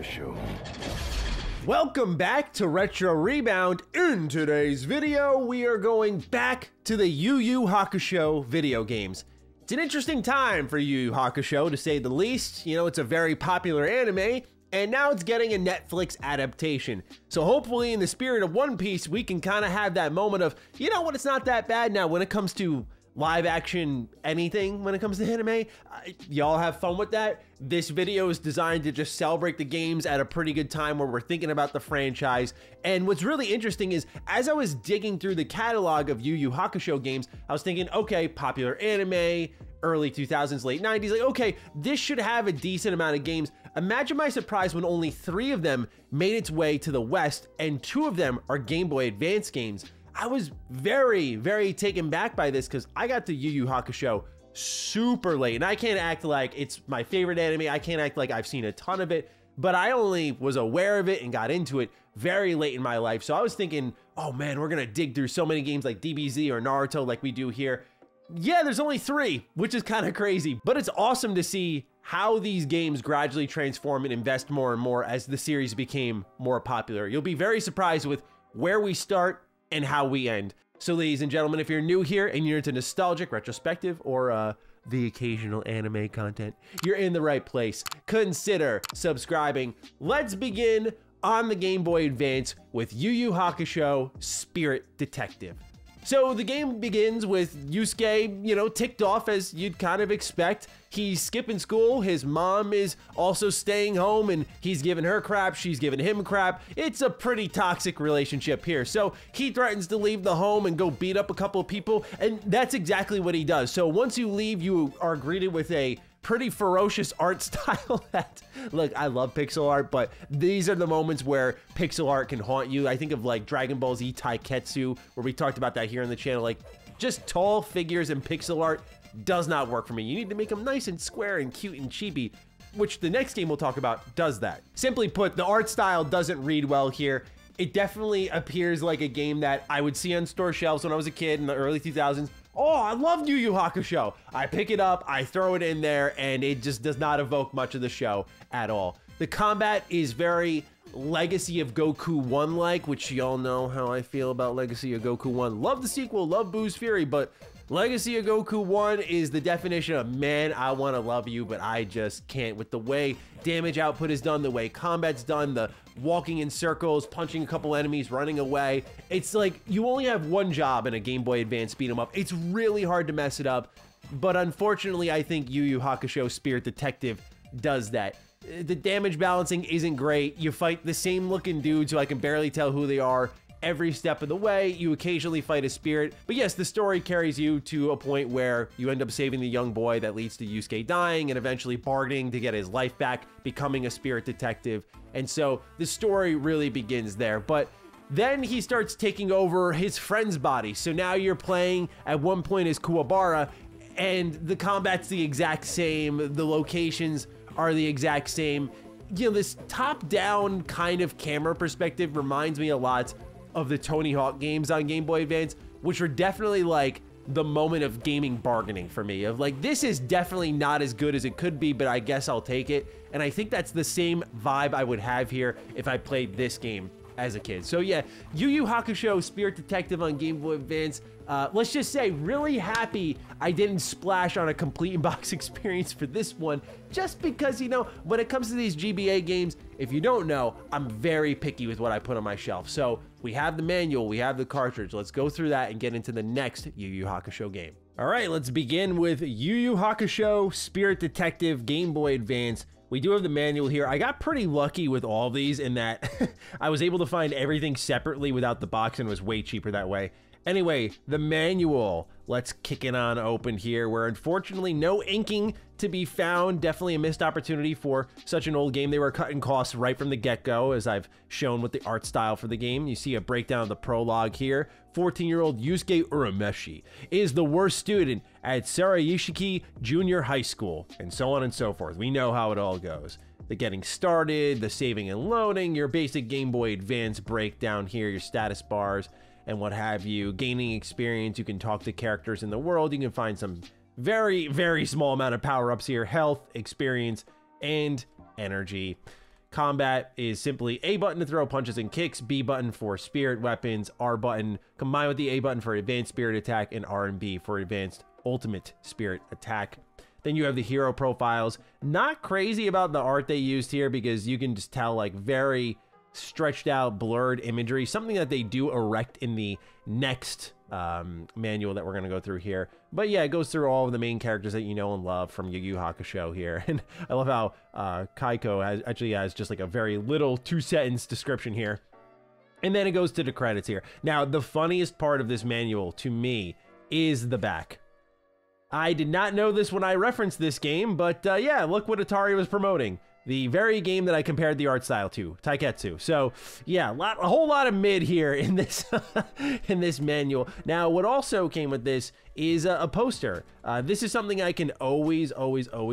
Hakusho. Welcome back to Retro Rebound. In today's video, we are going back to the Yu Hakusho video games. It's an interesting time for Yu Hakusho, to say the least. You know, it's a very popular anime, and now it's getting a Netflix adaptation. So hopefully, in the spirit of One Piece, we can kind of have that moment of, you know what, it's not that bad now when it comes to live action anything when it comes to anime. Y'all have fun with that. This video is designed to just celebrate the games at a pretty good time where we're thinking about the franchise. And what's really interesting is, as I was digging through the catalog of Yu Hakusho games, I was thinking, okay, popular anime, early 2000s, late 90s, like, okay, this should have a decent amount of games. Imagine my surprise when only 3 of them made its way to the West, and 2 of them are Game Boy Advance games. I was very, very taken back by this because I got to Yu Hakusho super late, and I can't act like it's my favorite anime. I can't act like I've seen a ton of it, but I only was aware of it and got into it very late in my life. So I was thinking, oh man, we're gonna dig through so many games like DBZ or Naruto like we do here. Yeah, there's only 3, which is kind of crazy, but it's awesome to see how these games gradually transform and invest more and more as the series became more popular. You'll be very surprised with where we start and how we end. So ladies and gentlemen, if you're new here and you're into nostalgic, retrospective, or the occasional anime content, you're in the right place. Consider subscribing. Let's begin on the Game Boy Advance with Yu Hakusho Spirit Detective. So the game begins with Yusuke, you know, ticked off as you'd kind of expect. He's skipping school, his mom is also staying home, and he's giving her crap, she's giving him crap. It's a pretty toxic relationship here. So he threatens to leave the home and go beat up a couple of people, and that's exactly what he does. So once you leave, you are greeted with a pretty ferocious art style that, look, I love pixel art, but these are the moments where pixel art can haunt you. I think of like Dragon Ball Z Taiketsu, where we talked about that here on the channel. Like, just tall figures and pixel art does not work for me. You need to make them nice and square and cute and chibi, which the next game we'll talk about does that. Simply put, the art style doesn't read well here. It definitely appears like a game that I would see on store shelves when I was a kid in the early 2000s. Oh, I love Yu Hakusho. I pick it up, I throw it in there, and it just does not evoke much of the show at all. The combat is very Legacy of Goku 1-like, which y'all know how I feel about Legacy of Goku 1. Love the sequel, love Boo's Fury, but Legacy of Goku 1 is the definition of, man, I want to love you, but I just can't. With the way damage output is done, the way combat's done, the walking in circles, punching a couple enemies, running away. It's like you only have one job in a Game Boy Advance beat 'em up. It's really hard to mess it up, but unfortunately, I think Yu Hakusho Spirit Detective does that. The damage balancing isn't great. You fight the same looking dudes who I can barely tell who they are every step of the way. You occasionally fight a spirit, but yes, the story carries you to a point where you end up saving the young boy that leads to Yusuke dying and eventually bargaining to get his life back, becoming a spirit detective. And so the story really begins there, but then he starts taking over his friend's body. So now you're playing at one point as Kuwabara, and the combat's the exact same, the locations are the exact same. You know, this top-down kind of camera perspective reminds me a lot of the Tony Hawk games on Game Boy Advance, which were definitely like the moment of gaming bargaining for me, of like, this is definitely not as good as it could be, but I guess I'll take it. And I think that's the same vibe I would have here if I played this game as a kid. So yeah, Yu Hakusho Spirit Detective on Game Boy Advance. Let's just say, really happy I didn't splash on a complete box experience for this one, just because, you know, when it comes to these GBA games, if you don't know, I'm very picky with what I put on my shelf. So we have the manual, we have the cartridge. Let's go through that and get into the next Yu Hakusho game. All right, let's begin with Yu Hakusho Spirit Detective Game Boy Advance. We do have the manual here. I got pretty lucky with all of these in that I was able to find everything separately without the box, and it was way cheaper that way. Anyway, the manual, let's kick it on open here, where unfortunately no inking to be found. Definitely a missed opportunity for such an old game. They were cutting costs right from the get-go, as I've shown with the art style for the game. You see a breakdown of the prologue here. 14-year-old Yusuke Urameshi is the worst student at Sarayashiki Junior High School, and so on and so forth. We know how it all goes. The getting started, the saving and loading, your basic Game Boy Advance breakdown here, your status bars, and what have you. Gaining experience, you can talk to characters in the world, you can find some very, very small amount of power-ups here, health, experience, and energy. combat is simply A button to throw punches and kicks, B button for spirit weapons, R button combined with the A button for advanced spirit attack, and R and B for advanced ultimate spirit attack. Then you have the hero profiles. Not crazy about the art they used here because you can just tell like very stretched out, blurred imagery, something that they do erect in the next manual that we're going to go through here. But yeah, it goes through all of the main characters that you know and love from Yu Hakusho here. And I love how Kaiko actually has just like a very little 2-sentence description here. And then it goes to the credits here. Now, the funniest part of this manual to me is the back. I did not know this when I referenced this game, but yeah, look what Atari was promoting. The very game that I compared the art style to, Taiketsu. So yeah, a whole lot of mid here in this in this manual. Now, what also came with this is a poster. This is something I can always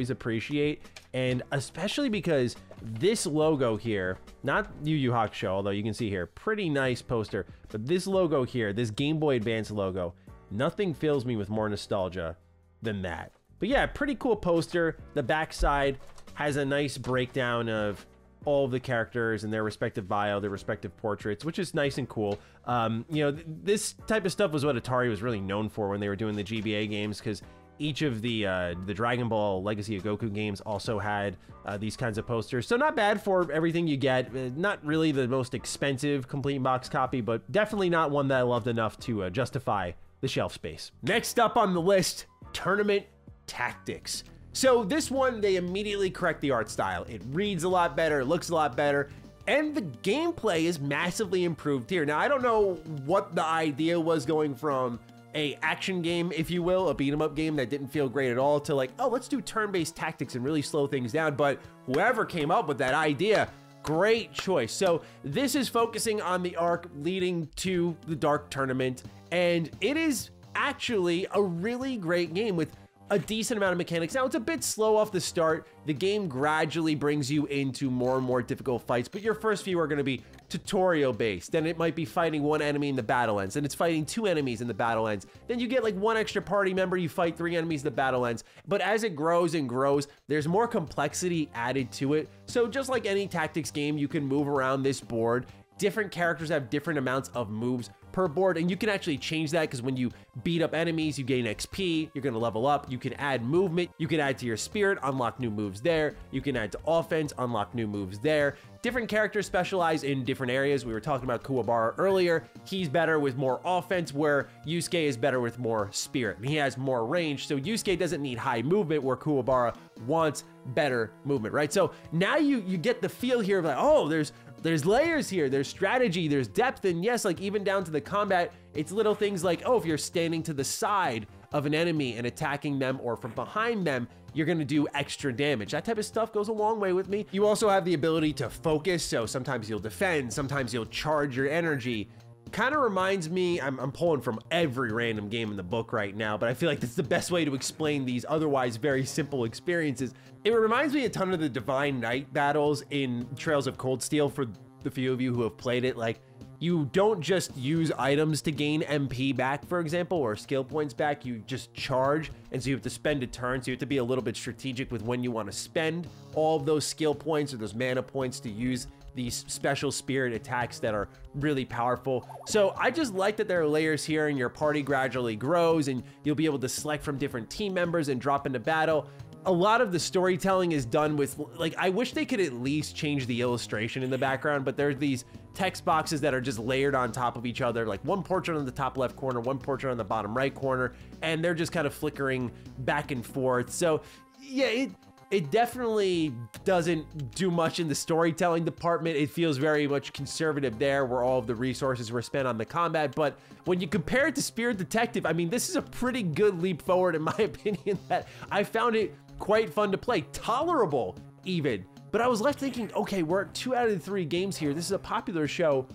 appreciate, and especially because this logo here, not Yu Hakusho, although you can see here, pretty nice poster, but this logo here, this Game Boy Advance logo, nothing fills me with more nostalgia than that. But yeah, pretty cool poster. The backside has a nice breakdown of all of the characters and their respective bio, their respective portraits, which is nice and cool. You know, this type of stuff was what Atari was really known for when they were doing the GBA games, because each of the Dragon Ball Legacy of Goku games also had these kinds of posters. So not bad for everything you get. Not really the most expensive complete box copy, but definitely not one that I loved enough to justify the shelf space. Next up on the list, Tournament Tactics. So this one, they immediately correct the art style. It reads a lot better, it looks a lot better, and the gameplay is massively improved here. Now, I don't know what the idea was going from a action game, if you will, a beat 'em up game that didn't feel great at all, to like, oh, let's do turn-based tactics and really slow things down. But whoever came up with that idea, great choice. So this is focusing on the arc leading to the Dark Tournament, and it is actually a really great game with a decent amount of mechanics. Now, it's a bit slow off the start. The game gradually brings you into more and more difficult fights, but your first few are going to be tutorial based. Then it might be fighting one enemy in the battle ends, and it's fighting 2 enemies in the battle ends. Then you get like 1 extra party member, you fight 3 enemies in the battle ends. But as it grows and grows, there's more complexity added to it. So just like any tactics game, you can move around this board. Different characters have different amounts of moves per board, and you can actually change that because when you beat up enemies, you gain XP, you're going to level up, you can add movement, you can add to your spirit, unlock new moves there, you can add to offense, unlock new moves there. Different characters specialize in different areas. We were talking about Kuwabara earlier. He's better with more offense, where Yusuke is better with more spirit. He has more range, so Yusuke doesn't need high movement, where Kuwabara wants better movement, right? So now you get the feel here of like, oh, there's layers here, there's strategy, there's depth, and yes, like even down to the combat, it's little things like, oh, if you're standing to the side of an enemy and attacking them, or from behind them, you're gonna do extra damage. That type of stuff goes a long way with me. You also have the ability to focus, so sometimes you'll defend, sometimes you'll charge your energy. Kind of reminds me, I'm pulling from every random game in the book right now, but I feel like that's the best way to explain these otherwise very simple experiences. It reminds me a ton of the Divine Knight battles in Trails of Cold Steel, for the few of you who have played it. Like, you don't just use items to gain MP back, for example, or skill points back, you just charge, and so you have to spend a turn, so you have to be a little bit strategic with when you want to spend all of those skill points or those mana points to use these special spirit attacks that are really powerful. So I just like that there are layers here, and your party gradually grows, and you'll be able to select from different team members and drop into battle. A lot of the storytelling is done with, like, I wish they could at least change the illustration in the background, but there's these text boxes that are just layered on top of each other, like one portrait on the top left corner, one portrait on the bottom right corner, and they're just kind of flickering back and forth. So yeah, it definitely doesn't do much in the storytelling department. It feels very much conservative there, where all of the resources were spent on the combat. But when you compare it to Spirit Detective, I mean, this is a pretty good leap forward, in my opinion, that I found it quite fun to play, tolerable even. But I was left thinking, okay, we're at 2 out of the 3 games here. This is a popular show.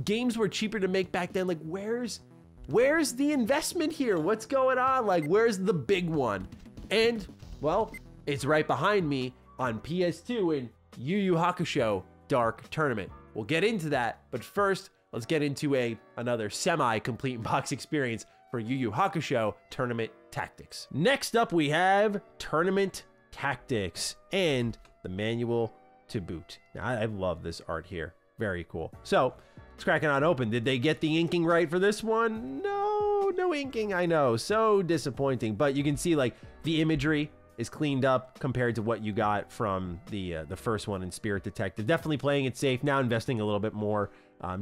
Games were cheaper to make back then. Like, where's the investment here? What's going on? Like, where's the big one? And, well, it's right behind me on PS2 in Yu Hakusho Dark Tournament. We'll get into that, but first, let's get into another semi-complete box experience for Yu Hakusho Tournament Tactics. Next up, we have Tournament Tactics, and the manual to boot. Now, I love this art here. Very cool. So let's crack it on open. Did they get the inking right for this one? No inking, I know. So disappointing. But you can see like the imagery is cleaned up compared to what you got from the first one in Spirit Detective. Definitely playing it safe, now investing a little bit more.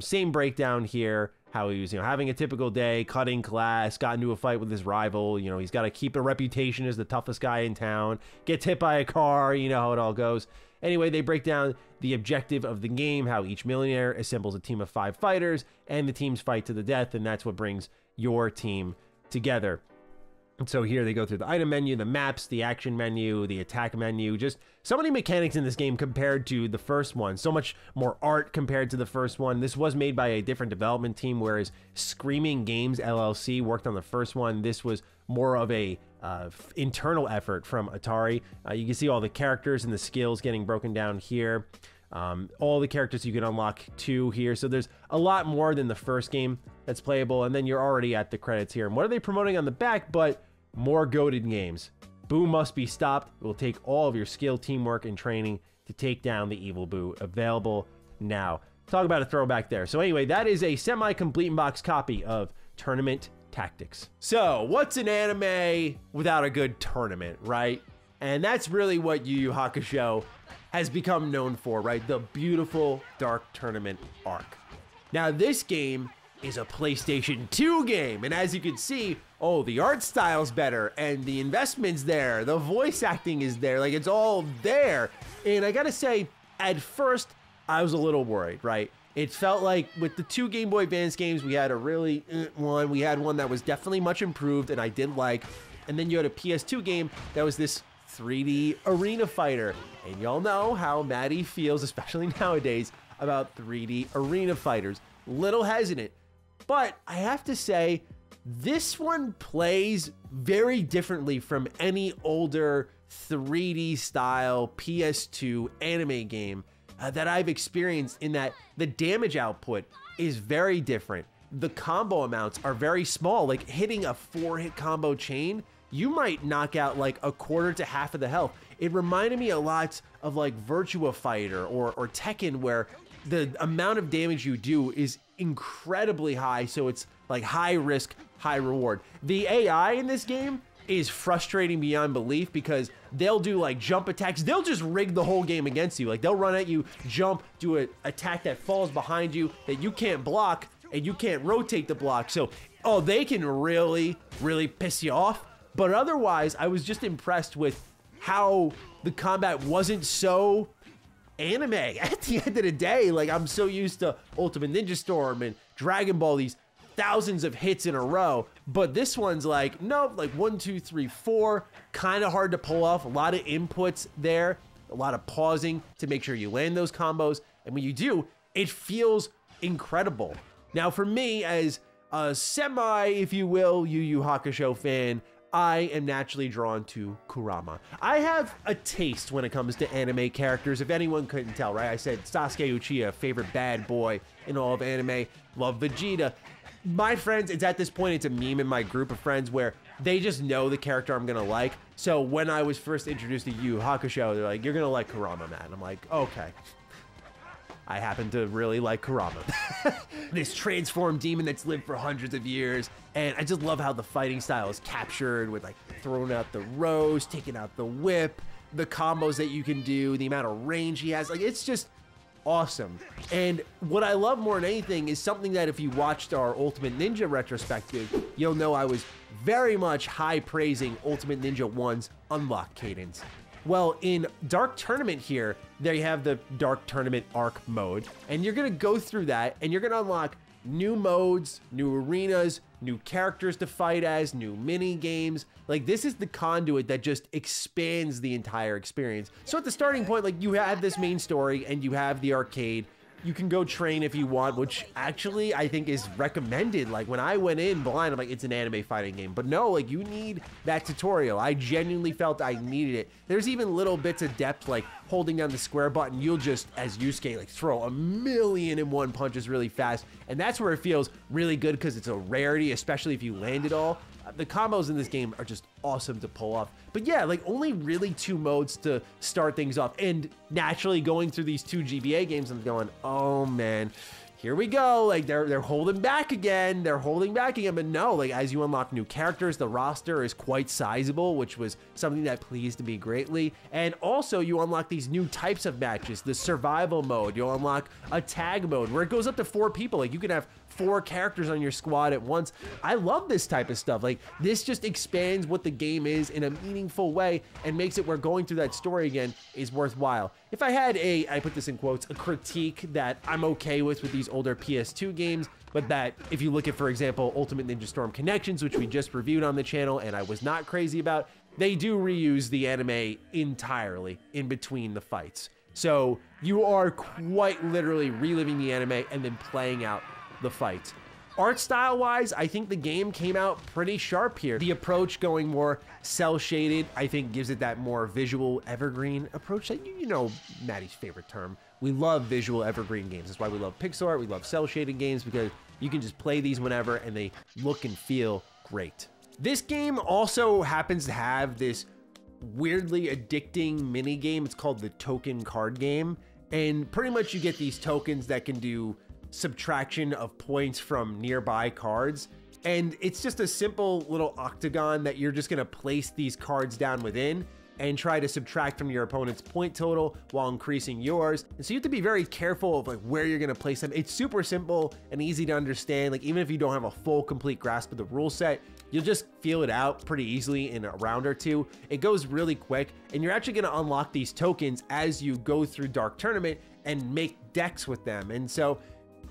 Same breakdown here, how he was, having a typical day, cutting class, got into a fight with his rival. He's got to keep a reputation as the toughest guy in town, gets hit by a car, you know how it all goes. Anyway, they break down the objective of the game, how each millionaire assembles a team of 5 fighters, and the teams fight to the death, and that's what brings your team together. And so here they go through the item menu, the maps, the action menu, the attack menu, just so many mechanics in this game compared to the first one. So much more art compared to the first one. This was made by a different development team, whereas Screaming Games LLC worked on the first one. This was more of a internal effort from Atari. You can see all the characters and the skills getting broken down here. All the characters you can unlock too here. So there's a lot more than the first game that's playable, and then you're already at the credits here. And what are they promoting on the back but more goated games? Boo must be stopped. It will take all of your skill, teamwork, and training to take down the evil Boo. Available now. Talk about a throwback there. So anyway, that is a semi-complete in-box copy of Tournament Tactics. So what's an anime without a good tournament, right? And that's really what Yu Yu Hakusho has become known for, right? The beautiful Dark Tournament arc. Now this game is a PlayStation 2 game, and as you can see, oh, the art style's better, and the investment's there, the voice acting is there, like it's all there. And I gotta say, at first, I was a little worried, right? It felt like with the 2 Game Boy Advance games, we had a really one. We had one that was definitely much improved, and I did like, and then you had a PS2 game that was this 3D arena fighter, and y'all know how Maddie feels, especially nowadays, about 3D arena fighters. Little hesitant, but I have to say, this one plays very differently from any older 3D style PS2 anime game that I've experienced, in that the damage output is very different. The combo amounts are very small, like hitting a 4-hit combo chain, you might knock out like a quarter to half of the health. It reminded me a lot of like Virtua Fighter or Tekken, where the amount of damage you do is incredibly high, so it's like high risk, high reward. The AI in this game is frustrating beyond belief, because they'll do like jump attacks. They'll just rig the whole game against you. Like they'll run at you, jump, do an attack that falls behind you that you can't block, and you can't rotate the block. So, oh, they can really, really piss you off. But otherwise, I was just impressed with how the combat wasn't so anime. At the end of the day, like I'm so used to Ultimate Ninja Storm and Dragon Ball, these thousands of hits in a row, but this one's like, nope, like 1, 2, 3, 4, kind of hard to pull off. A lot of inputs there, a lot of pausing to make sure you land those combos, and when you do, it feels incredible. Now for me, as a semi, if you will, Yu Yu Hakusho fan, I am naturally drawn to Kurama. I have a taste when it comes to anime characters, if anyone couldn't tell, right? I said Sasuke Uchiha, favorite bad boy in all of anime, love Vegeta. My friends, it's at this point, it's a meme in my group of friends where they just know the character I'm gonna like. So when I was first introduced to Yu Yu Hakusho, they're like, you're gonna like Kurama, man. I'm like, okay. I happen to really like Kurama. This transformed demon that's lived for hundreds of years, and I just love how the fighting style is captured with like throwing out the rose, taking out the whip, the combos that you can do, the amount of range he has. Like, it's just awesome. And what I love more than anything is something that if you watched our Ultimate Ninja retrospective, you'll know I was very much high praising Ultimate Ninja 1's unlock cadence. Well, in Dark Tournament here, they have the Dark Tournament Arc mode, and you're gonna go through that, and you're gonna unlock new modes, new arenas, new characters to fight as, new mini games. Like, this is the conduit that just expands the entire experience. So at the starting point, like, you have this main story, and you have the arcade. You can go train if you want, which actually I think is recommended. Like, when I went in blind, I'm like, it's an anime fighting game. But no, like, you need that tutorial. I genuinely felt I needed it. There's even little bits of depth, like holding down the square button, you'll just, as Yusuke, like throw 1,000,001 punches really fast. And that's where it feels really good, because it's a rarity, especially if you land it all. The combos in this game are just awesome to pull off. But yeah, like only really 2 modes to start things off. And naturally going through these 2 GBA games, I'm going, oh man, here we go. Like they're holding back again. They're holding back again. But no, like as you unlock new characters, the roster is quite sizable, which was something that pleased me greatly. And also you unlock these new types of matches, the survival mode. You'll unlock a tag mode where it goes up to 4 people. Like you can have 4 characters on your squad at once. I love this type of stuff. Like this just expands what the game is in a meaningful way and makes it where going through that story again is worthwhile. If I had I put this in quotes, a critique that I'm okay with these older PS2 games, but that if you look at, for example, Ultimate Ninja Storm Connections, which we just reviewed on the channel and I was not crazy about, they do reuse the anime entirely in between the fights. So you are quite literally reliving the anime and then playing out the fights. Art style wise, I think the game came out pretty sharp here. The approach going more cell shaded, I think gives it that more visual evergreen approach that you know Maddie's favorite term. We love visual evergreen games. That's why we love pixel art, we love cell shaded games, because you can just play these whenever and they look and feel great. This game also happens to have this weirdly addicting mini game. It's called the token card game, and pretty much you get these tokens that can do subtraction of points from nearby cards, and it's just a simple little octagon that you're just going to place these cards down within and try to subtract from your opponent's point total while increasing yours. And so you have to be very careful of like where you're going to place them. It's super simple and easy to understand. Like even if you don't have a full complete grasp of the rule set, you'll just feel it out pretty easily in a round or 2. It goes really quick, and you're actually going to unlock these tokens as you go through Dark Tournament and make decks with them. And so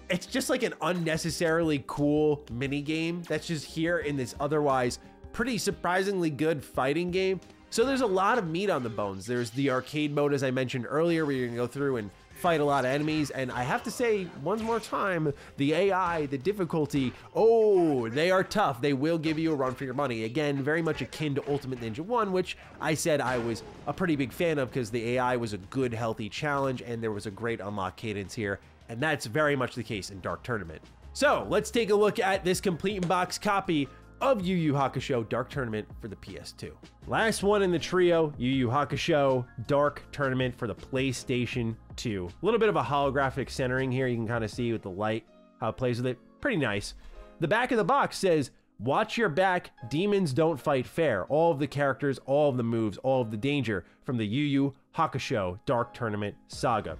it's just like an unnecessarily cool mini game that's just here in this otherwise pretty surprisingly good fighting game. So there's a lot of meat on the bones. There's the arcade mode, as I mentioned earlier, where you're gonna go through and fight a lot of enemies. And I have to say one more time, the AI, the difficulty, oh, they are tough. They will give you a run for your money. Again, very much akin to Ultimate Ninja 1, which I said I was a pretty big fan of because the AI was a good, healthy challenge and there was a great unlock cadence here. And that's very much the case in Dark Tournament. So let's take a look at this complete in-box copy of Yu Yu Hakusho Dark Tournament for the PS2. Last one in the trio, Yu Yu Hakusho Dark Tournament for the PlayStation 2. A little bit of a holographic centering here. You can kind of see with the light how it plays with it. Pretty nice. The back of the box says, "Watch your back, demons don't fight fair. All of the characters, all of the moves, all of the danger from the Yu Yu Hakusho Dark Tournament Saga.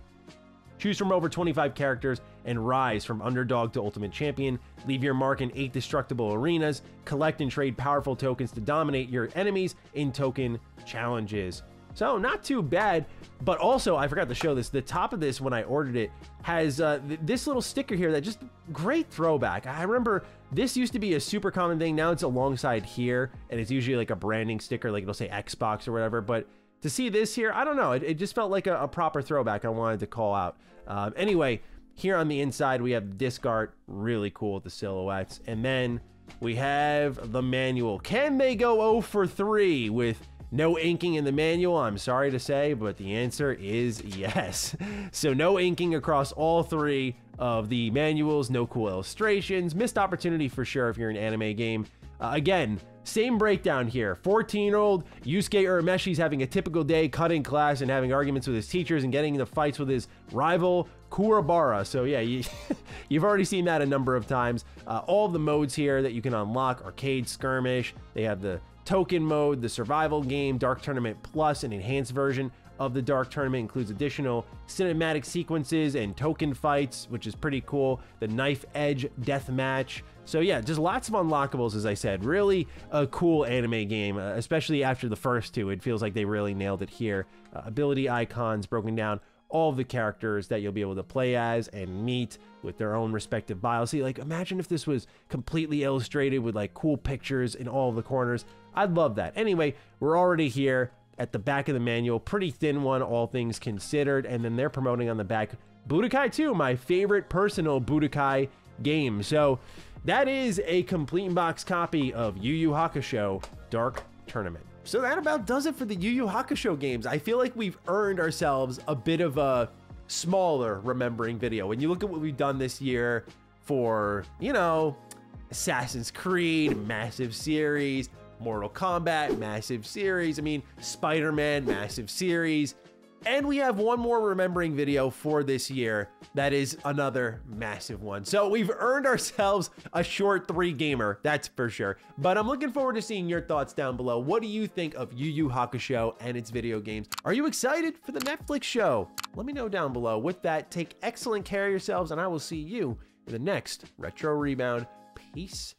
Choose from over 25 characters and rise from underdog to ultimate champion. Leave your mark in 8 destructible arenas. Collect and trade powerful tokens to dominate your enemies in token challenges." So not too bad, but also I forgot to show this. The top of this, when I ordered it, has this little sticker here that just great throwback. I remember this used to be a super common thing. Now it's alongside here, and it's usually like a branding sticker, like it'll say Xbox or whatever. But to see this here, I don't know. It just felt like a proper throwback I wanted to call out. Anyway, here on the inside, we have the disc art, really cool with the silhouettes. And then we have the manual. Can they go 0 for 3 with no inking in the manual? I'm sorry to say, but the answer is yes. So no inking across all 3 of the manuals, no cool illustrations. Missed opportunity for sure if you're an anime game. Again, same breakdown here. 14-year-old Yusuke Urumeshi's having a typical day, cutting class and having arguments with his teachers and getting into fights with his rival Kuwabara. So yeah, you've already seen that a number of times. All of the modes here that you can unlock: arcade, skirmish. They have the token mode, the survival game, Dark Tournament Plus, an enhanced version of the Dark Tournament, includes additional cinematic sequences and token fights, which is pretty cool. The knife edge death match. So yeah, just lots of unlockables, as I said. Really a cool anime game, especially after the first 2. It feels like they really nailed it here. Ability icons broken down, all of the characters that you'll be able to play as and meet with their own respective bios. See, like, imagine if this was completely illustrated with like cool pictures in all of the corners. I'd love that. Anyway, we're already here at the back of the manual. Pretty thin one, all things considered. And then they're promoting on the back Budokai 2, my favorite personal Budokai game. So that is a complete in-box copy of Yu Yu Hakusho Dark Tournament. So that about does it for the Yu Yu Hakusho games. I feel like we've earned ourselves a bit of a smaller remembering video. When you look at what we've done this year for, you know, Assassin's Creed, massive series. Mortal Kombat, massive series. I mean, Spider-Man, massive series. And we have one more remembering video for this year that is another massive one. So we've earned ourselves a short 3 gamer, that's for sure. But I'm looking forward to seeing your thoughts down below. What do you think of Yu Yu Hakusho and its video games? Are you excited for the Netflix show? Let me know down below. With that, take excellent care of yourselves, and I will see you in the next Retro Rebound. Peace